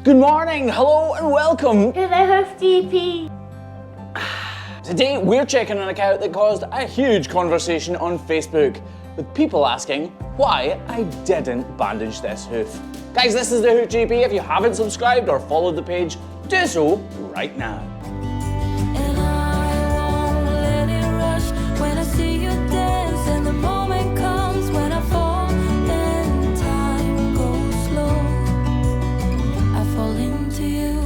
Good morning, hello and welcome to the Hoof GP. Today we're checking on a cow that caused a huge conversation on Facebook, with people asking why I didn't bandage this hoof. Guys, this is the Hoof GP. If you haven't subscribed or followed the page, do so right now. And I won't let it rush when I see you dance, and the moment comes when I fall and time goes slow. I fall into you.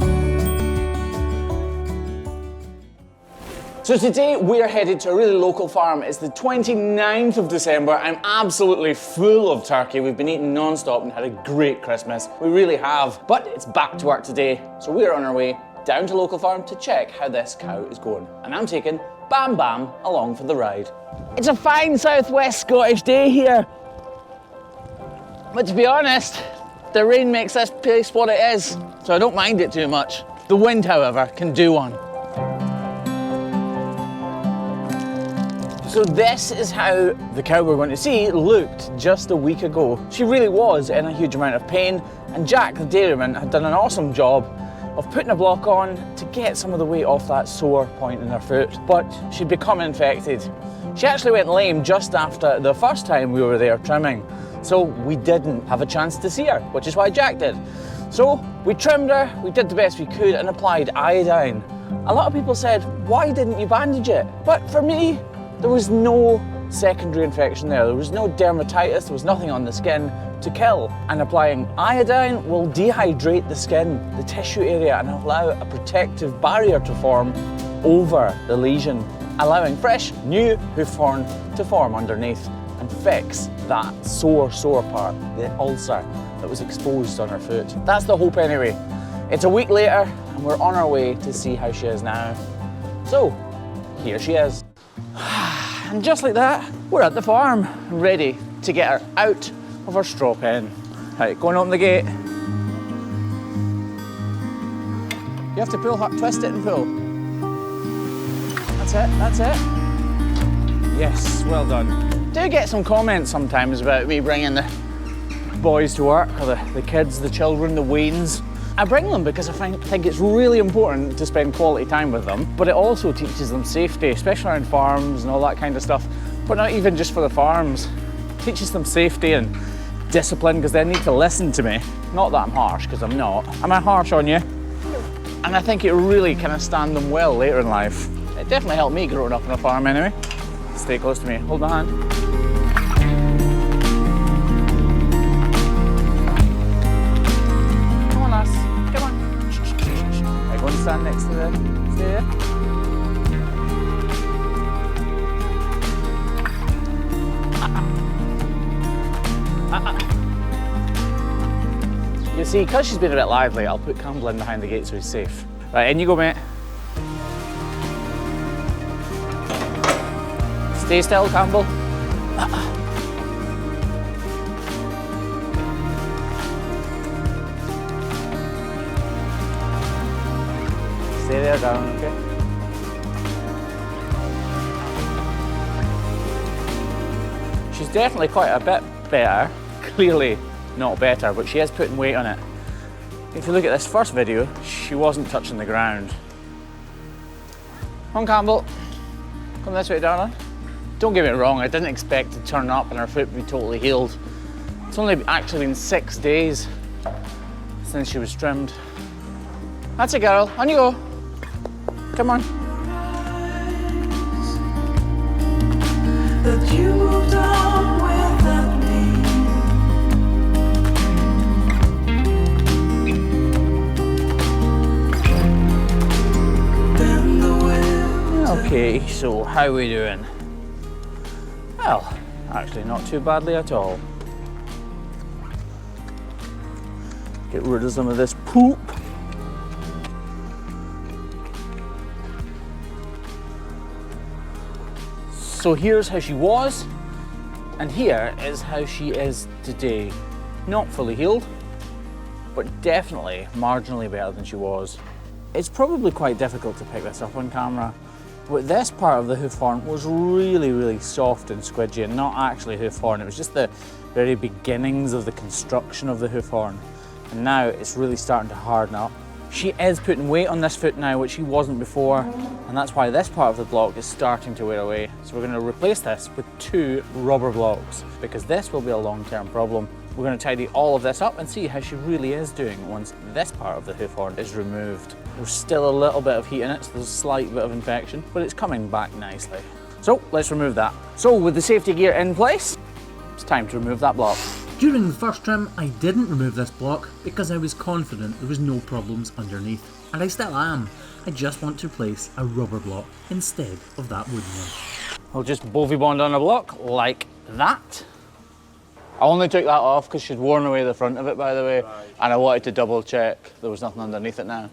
So today we're headed to a really local farm. It's the 29th of December. I'm absolutely full of turkey. We've been eating non-stop and had a great Christmas. We really have. But it's back to work today. So we're on our way down to local farm to check how this cow is going. And I'm taking Bam Bam along for the ride. It's a fine southwest Scottish day here. But to be honest, the rain makes this place what it is. So I don't mind it too much. The wind, however, can do one. So this is how the cow we're going to see looked just a week ago. She really was in a huge amount of pain, and Jack, the dairyman, had done an awesome job of putting a block on to get some of the weight off that sore point in her foot, but she'd become infected. She actually went lame just after the first time we were there trimming, so we didn't have a chance to see her, which is why Jack did. So we trimmed her, we did the best we could and applied iodine. A lot of people said, why didn't you bandage it? But for me, there was no secondary infection there. There was no dermatitis, there was nothing on the skin to kill. And applying iodine will dehydrate the skin, the tissue area, and allow a protective barrier to form over the lesion, allowing fresh, new hoof horn to form underneath and fix that sore part, the ulcer that was exposed on her foot. That's the hope anyway. It's a week later and we're on our way to see how she is now. So, here she is. And just like that, we're at the farm, ready to get her out of her straw pen. Right, go and open the gate. You have to pull, twist it and pull. That's it. Yes, well done. Do get some comments sometimes about me bringing the boys to work, or the kids, the children, the weans. I bring them because I think it's really important to spend quality time with them, but it also teaches them safety, especially around farms and all that kind of stuff. But not even just for the farms. It teaches them safety and discipline because they need to listen to me. Not that I'm harsh, because I'm not. Am I harsh on you? No. And I think it really kind of stand them well later in life. It definitely helped me growing up on a farm anyway. Stay close to me, hold my hand. Stand next to the steer. You see, because she's been a bit lively, I'll put Campbell in behind the gate so he's safe. Right, in you go, mate. Stay still, Campbell. Stay there, darling, okay? She's definitely quite a bit better. Clearly not better, but she is putting weight on it. If you look at this first video, she wasn't touching the ground. Come on, Campbell. Come this way, darling. Don't get me wrong, I didn't expect to turn up and her foot be totally healed. It's only actually been 6 days since she was trimmed. That's it, girl. On you go. Come on. That you moved on without me. Then the wind. Okay, so how are we doing? Well, actually not too badly at all. Get rid of some of this poop. So here's how she was, and here is how she is today. Not fully healed, but definitely marginally better than she was. It's probably quite difficult to pick this up on camera, but this part of the hoof horn was really soft and squidgy, and not actually hoof horn. It was just the very beginnings of the construction of the hoof horn. and now it's really starting to harden up. She is putting weight on this foot now, which she wasn't before, and that's why this part of the block is starting to wear away. So we're going to replace this with 2 rubber blocks, because this will be a long-term problem. We're going to tidy all of this up and see how she really is doing once this part of the hoof horn is removed. There's still a little bit of heat in it, so there's a slight bit of infection, but it's coming back nicely. So let's remove that. So with the safety gear in place, it's time to remove that block. During the first trim, I didn't remove this block because I was confident there was no problems underneath, and I still am. I just want to replace a rubber block instead of that wooden one. I'll just BoviBond on a block like that. I only took that off because she'd worn away the front of it, by the way, and I wanted to double check there was nothing underneath it now.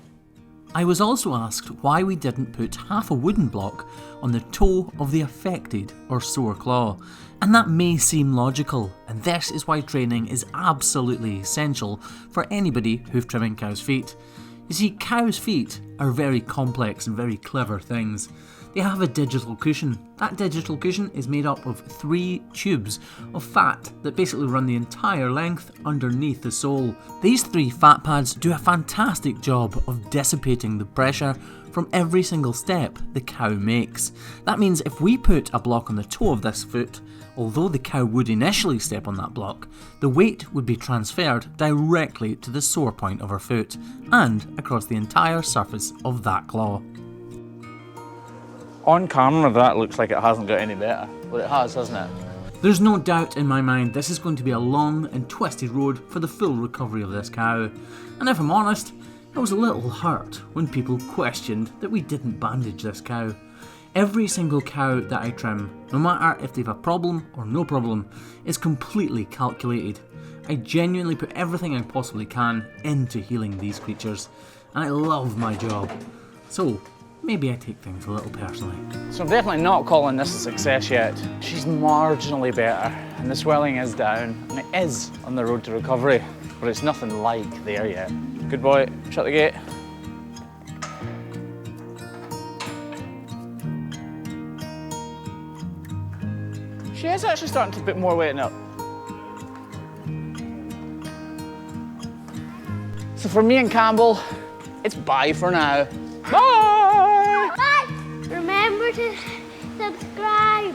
I was also asked why we didn't put half a wooden block on the toe of the affected or sore claw. And that may seem logical, and this is why training is absolutely essential for anybody hoof trimming cows' feet. You see, cows' feet are very complex and very clever things. They have a digital cushion. That digital cushion is made up of 3 tubes of fat that basically run the entire length underneath the sole. These 3 fat pads do a fantastic job of dissipating the pressure from every single step the cow makes. That means if we put a block on the toe of this foot, although the cow would initially step on that block, the weight would be transferred directly to the sore point of her foot and across the entire surface of that claw. On camera, that looks like it hasn't got any better, but it has, hasn't it? There's no doubt in my mind this is going to be a long and twisted road for the full recovery of this cow. And if I'm honest, I was a little hurt when people questioned that we didn't bandage this cow. Every single cow that I trim, no matter if they've a problem or no problem, is completely calculated. I genuinely put everything I possibly can into healing these creatures, and I love my job. So, maybe I take things a little personally. So I'm definitely not calling this a success yet. She's marginally better, and the swelling is down, and it is on the road to recovery, but it's nothing like there yet. Good boy, shut the gate. She is actually starting to put more weight in it. So for me and Campbell, it's bye for now. Bye! Bye! Remember to subscribe.